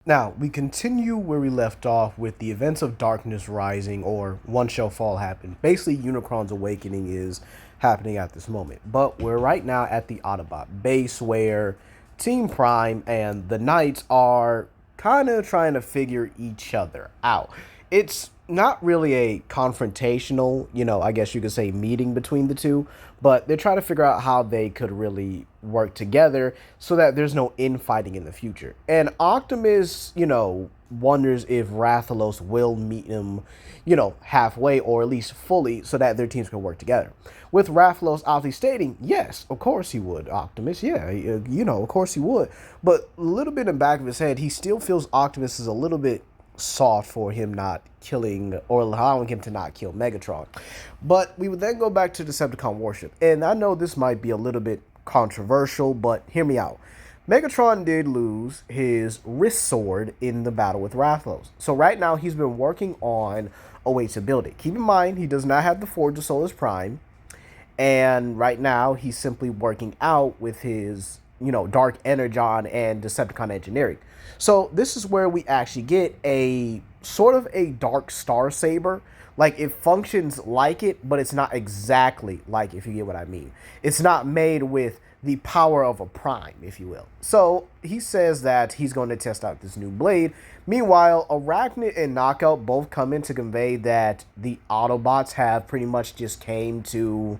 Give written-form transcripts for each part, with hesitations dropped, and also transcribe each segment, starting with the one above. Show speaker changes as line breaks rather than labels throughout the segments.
Now, we continue where we left off with the events of darkness rising, or one shall fall happen. Basically, Unicron's awakening is happening at this moment. But we're right now at the Autobot base where Team Prime and the Knights are kind of trying to figure each other out. It's not really a confrontational, I guess you could say meeting between the two, but they're trying to figure out how they could really work together so that there's no infighting in the future. And Optimus, wonders if Rathalos will meet him, halfway or at least fully so that their teams can work together. With Rathalos obviously stating, yes, of course he would, Optimus. Yeah, of course he would. But a little bit in the back of his head, he still feels Optimus is a little bit soft for him not killing or allowing him to not kill Megatron. But we would then go back to Decepticon warship. And I know this might be a little bit controversial, but hear me out. Megatron did lose his wrist sword in the battle with Rathalos. So right now he's been working on a way to build it. Keep in mind, he does not have the Forge of Solus Prime. And right now he's simply working out with his, Dark Energon and Decepticon engineering. So this is where we actually get a sort of a Dark Star Saber. Like, it functions like it, but it's not exactly like it, if you get what I mean. It's not made with the power of a prime, if you will. So he says that he's going to test out this new blade. Meanwhile, Arachnid and Knockout both come in to convey that the Autobots have pretty much just came to,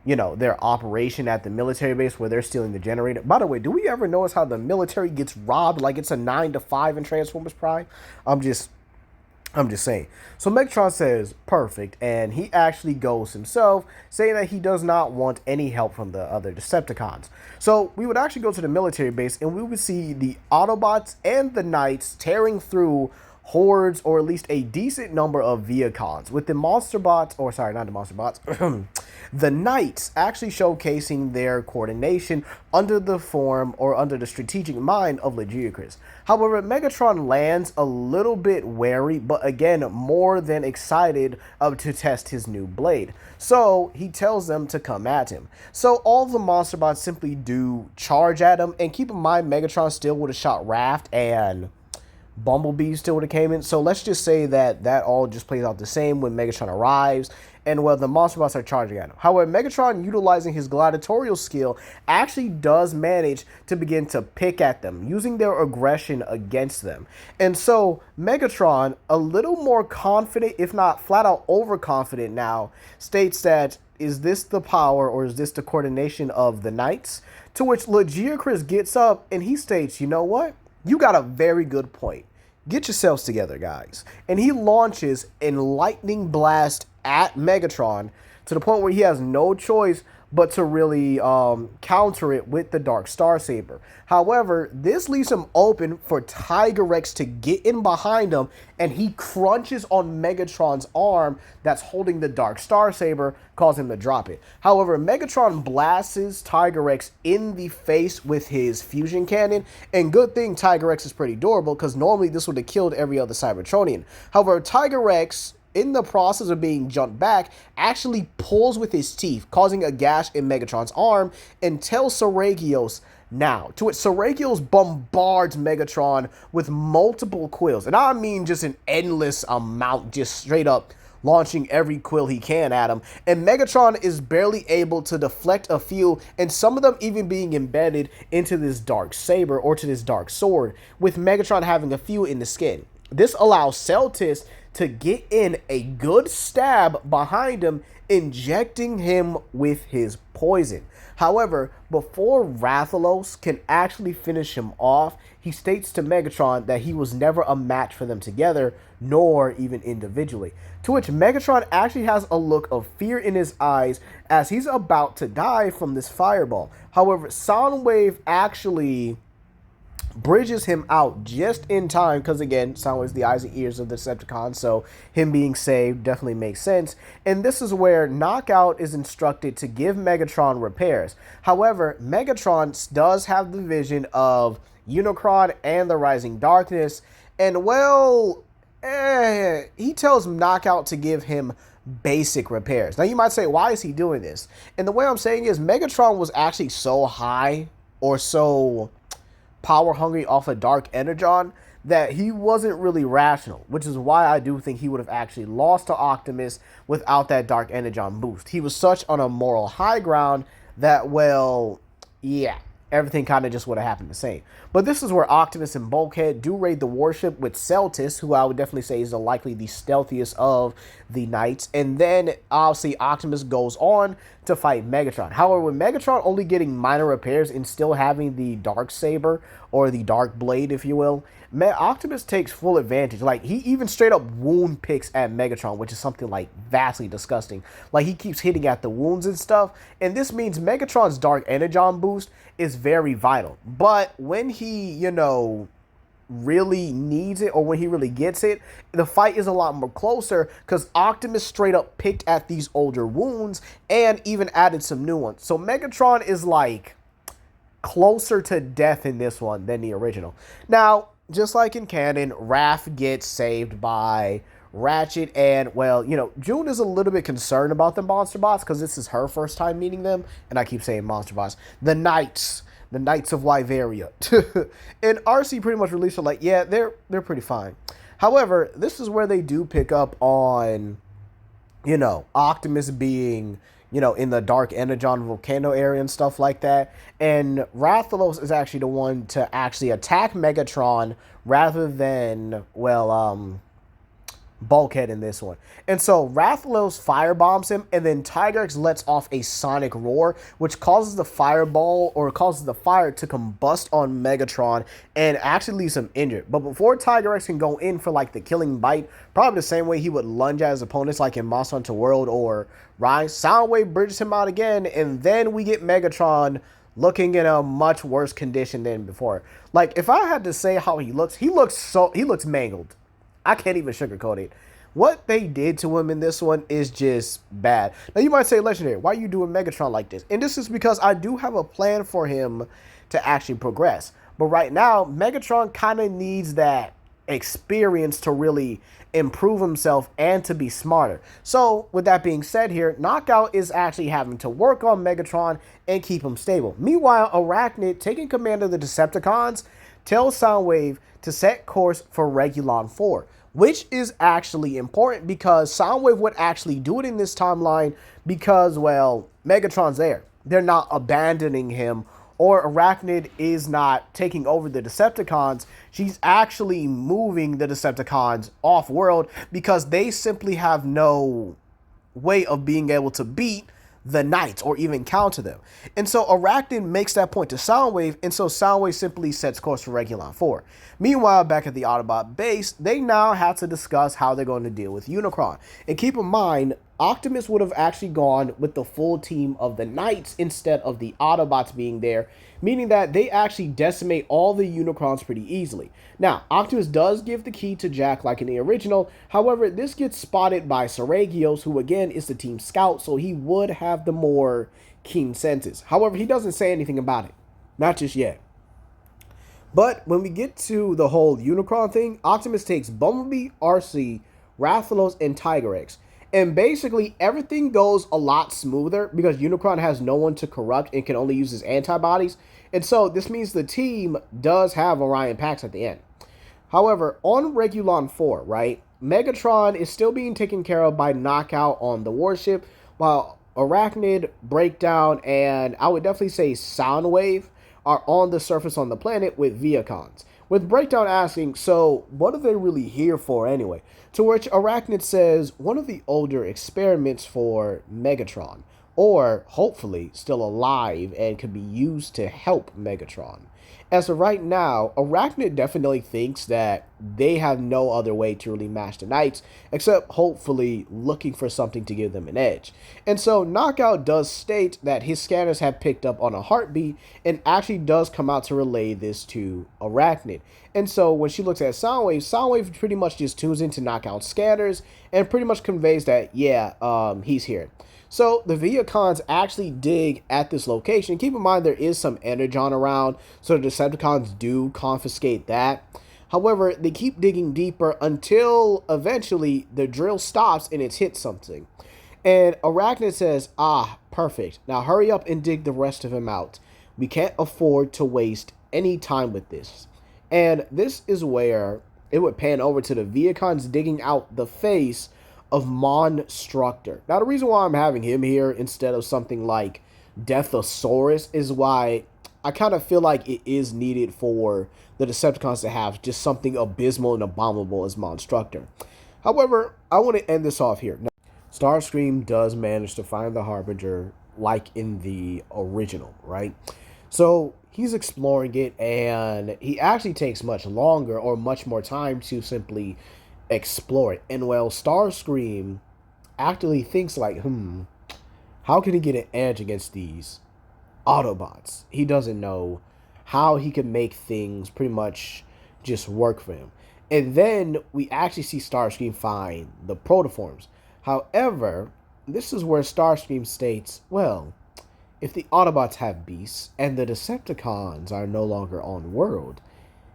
their operation at the military base where they're stealing the generator. By the way, do we ever notice how the military gets robbed like it's a 9 to 5 in Transformers Prime? I'm just saying. So Megatron says, perfect, and he actually goes himself, saying that he does not want any help from the other Decepticons. So we would actually go to the military base, and we would see the Autobots and the Knights tearing through hordes, or at least a decent number of Vehicons, with the the Knights actually showcasing their coordination under the form or under the strategic mind of Legiocrist. However, Megatron lands a little bit wary, but again, more than excited to test his new blade. So he tells them to come at him. So all the Monster Bots simply do charge at him, and keep in mind, Megatron still would have shot Raft and Bumblebee still would have came in. So let's just say that all just plays out the same when Megatron arrives and when the Monster Bots are charging at him. However, Megatron, utilizing his gladiatorial skill, actually does manage to begin to pick at them, using their aggression against them. And so Megatron, a little more confident, if not flat out overconfident now, states that, is this the power or is this the coordination of the Knights? To which Legiocrist gets up and he states, you know what? You got a very good point. Get yourselves together, guys. And he launches a lightning blast at Megatron to the point where he has no choice but to really counter it with the Dark Star Saber. However, this leaves him open for Tiger Rex to get in behind him, and he crunches on Megatron's arm that's holding the Dark Star Saber, causing him to drop it. However, Megatron blasts Tiger Rex in the face with his fusion cannon, and good thing Tiger Rex is pretty durable, because normally this would have killed every other Cybertronian. However, Tiger Rex, in the process of being jumped back, actually pulls with his teeth, causing a gash in Megatron's arm, and tells Seragios now. To which Seragios bombards Megatron with multiple quills. And I mean just an endless amount, just straight up launching every quill he can at him. And Megatron is barely able to deflect a few, and some of them even being embedded into this dark saber or to this dark sword, with Megatron having a few in the skin. This allows Celtis to get in a good stab behind him, injecting him with his poison. However, before Rathalos can actually finish him off, he states to Megatron that he was never a match for them together, nor even individually. To which Megatron actually has a look of fear in his eyes as he's about to die from this fireball. However, Soundwave actually bridges him out just in time, because again, Soundwave's the eyes and ears of the Decepticons, so him being saved definitely makes sense. And this is where Knockout is instructed to give Megatron repairs. However, Megatron does have the vision of Unicron and the Rising Darkness, and well, he tells Knockout to give him basic repairs. Now you might say, why is he doing this? And the way I'm saying is, Megatron was actually so high or so power hungry off of Dark Energon that he wasn't really rational, which is why I do think he would have actually lost to Optimus without that Dark Energon boost. He was such on a moral high ground that, well, yeah, everything kind of just would have happened the same. But this is where Optimus and Bulkhead do raid the warship with Celtis, who I would definitely say is likely the stealthiest of the Knights. And then obviously Optimus goes on to fight Megatron. However, with Megatron only getting minor repairs and still having the Dark Saber, or the Dark Blade, if you will, Optimus takes full advantage. Like, he even straight up wound picks at Megatron, which is something like vastly disgusting. Like, he keeps hitting at the wounds and stuff, and this means Megatron's Dark Energon boost is very vital. But when he, really needs it, or when he really gets it, the fight is a lot more closer because Optimus straight up picked at these older wounds and even added some new ones. So Megatron is like closer to death in this one than the original. Now, just like in canon, Raph gets saved by Ratchet, and, well, June is a little bit concerned about the Monster Bots because this is her first time meeting them, and I keep saying Monster Bots. The Knights of Wyveria. And RC pretty much released it like, yeah, they're pretty fine. However, this is where they do pick up on, Optimus being, in the Dark Energon volcano area and stuff like that. And Rathalos is actually the one to actually attack Megatron rather than, Bulkhead in this one. And so Rathalos firebombs him, and then Tigrex lets off a sonic roar, which causes the fireball, or causes the fire to combust on Megatron and actually leaves him injured. But before Tigrex can go in for like the killing bite, probably the same way he would lunge at his opponents like in Monster Hunter World or Rise, Soundwave bridges him out again, and then we get Megatron looking in a much worse condition than before. Like, if I had to say how he looks mangled. I can't even sugarcoat it. What they did to him in this one is just bad. Now, you might say, Legendary, why are you doing Megatron like this? And this is because I do have a plan for him to actually progress. But right now, Megatron kind of needs that experience to really improve himself and to be smarter. So, with that being said here, Knockout is actually having to work on Megatron and keep him stable. Meanwhile, Arachnid, taking command of the Decepticons, tells Soundwave to set course for Regulon 4, which is actually important because Soundwave would actually do it in this timeline because, well, Megatron's there. They're not abandoning him, or Arachnid is not taking over the Decepticons. She's actually moving the Decepticons off-world because they simply have no way of being able to beat the Knights or even counter them. And so Arachnid makes that point to Soundwave, and so Soundwave simply sets course for Regulon 4. Meanwhile, back at the Autobot base, they now have to discuss how they're going to deal with Unicron. And keep in mind, Optimus would have actually gone with the full team of the Knights instead of the Autobots being there, meaning that they actually decimate all the Unicrons pretty easily. Now, Optimus does give the key to Jack like in the original, however, this gets spotted by Seragios, who again is the team scout, so he would have the more keen senses. However, he doesn't say anything about it. Not just yet. But when we get to the whole Unicron thing, Optimus takes Bumblebee, RC, Rathalos, and Tigrex. And basically, everything goes a lot smoother because Unicron has no one to corrupt and can only use his antibodies. And so this means the team does have Orion Pax at the end. However, on Regulon 4, right, Megatron is still being taken care of by Knockout on the warship, while Arachnid, Breakdown, and I would definitely say Soundwave are on the surface on the planet with Viacons. With Breakdown asking, so what are they really here for anyway? To which Arachnid says, one of the older experiments for Megatron, or hopefully still alive and could be used to help Megatron. As of right now, Arachnid definitely thinks that they have no other way to really match the Knights, except hopefully looking for something to give them an edge. And so Knockout does state that his scanners have picked up on a heartbeat and actually does come out to relay this to Arachnid. And so when she looks at Soundwave, Soundwave pretty much just tunes into Knockout's scanners and pretty much conveys that, yeah, he's here. So the Viacons actually dig at this location. Keep in mind there is some Energon around, so the Decepticons do confiscate that. However, they keep digging deeper until eventually the drill stops and it's hit something. And Arachnid says, ah, perfect. Now hurry up and dig the rest of him out. We can't afford to waste any time with this. And this is where it would pan over to the Viacons digging out the face of Monstructor. Now, the reason why I'm having him here instead of something like Deathosaurus is why I kind of feel like it is needed for the Decepticons to have just something abysmal and abominable as Monstructor. However, I want to end this off here. Now, Starscream does manage to find the Harbinger like in the original, right? So he's exploring it, and he actually takes much longer or much more time to simply explore it. And while Starscream actually thinks like, how can he get an edge against these Autobots? He doesn't know how he can make things pretty much just work for him. And then we actually see Starscream find the protoforms. However, this is where Starscream states, well, if the Autobots have beasts and the Decepticons are no longer on world,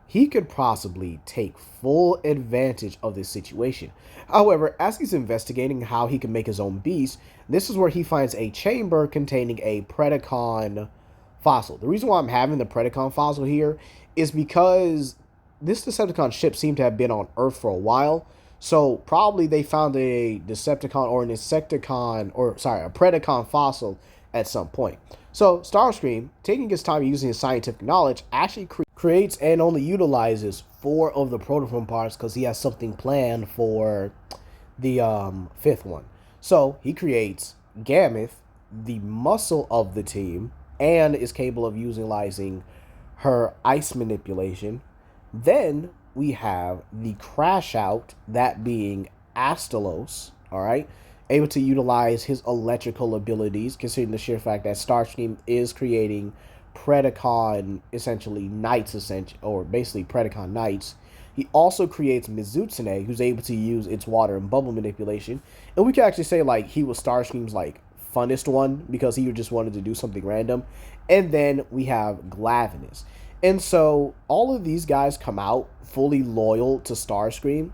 he could possibly take full advantage of this situation. However, as he's investigating how he can make his own beast, this is where he finds a chamber containing a Predacon fossil. The reason why I'm having the Predacon fossil here is because this Decepticon ship seemed to have been on Earth for a while. So probably they found a Decepticon or an Insecticon, or sorry, a Predacon fossil at some point. So Starscream, taking his time using his scientific knowledge, actually creates and only utilizes 4 of the protoform parts because he has something planned for the 5th one. So he creates Gammoth, the muscle of the team, and is capable of utilizing her ice manipulation. Then we have the Crash Out, that being Astalos, all right, able to utilize his electrical abilities, considering the sheer fact that Starscream is creating Predacon, essentially Knights, or basically Predacon Knights. He also creates Mizutsune, who's able to use its water and bubble manipulation. And we can actually say, like, he was Starscream's, like, funnest one, because he just wanted to do something random. And then we have Glavenus. And so all of these guys come out fully loyal to Starscream,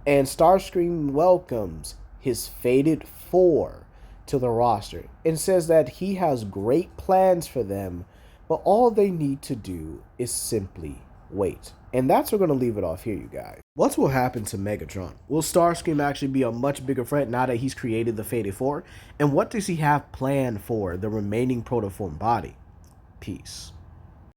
and Starscream welcomes his Fated 4 to the roster and says that he has great plans for them, but all they need to do is simply wait. And that's where we're going to leave it off here, you guys. What will happen to Megatron? Will Starscream actually be a much bigger threat now that he's created the Fated 4? And what does he have planned for the remaining protoform body? Peace.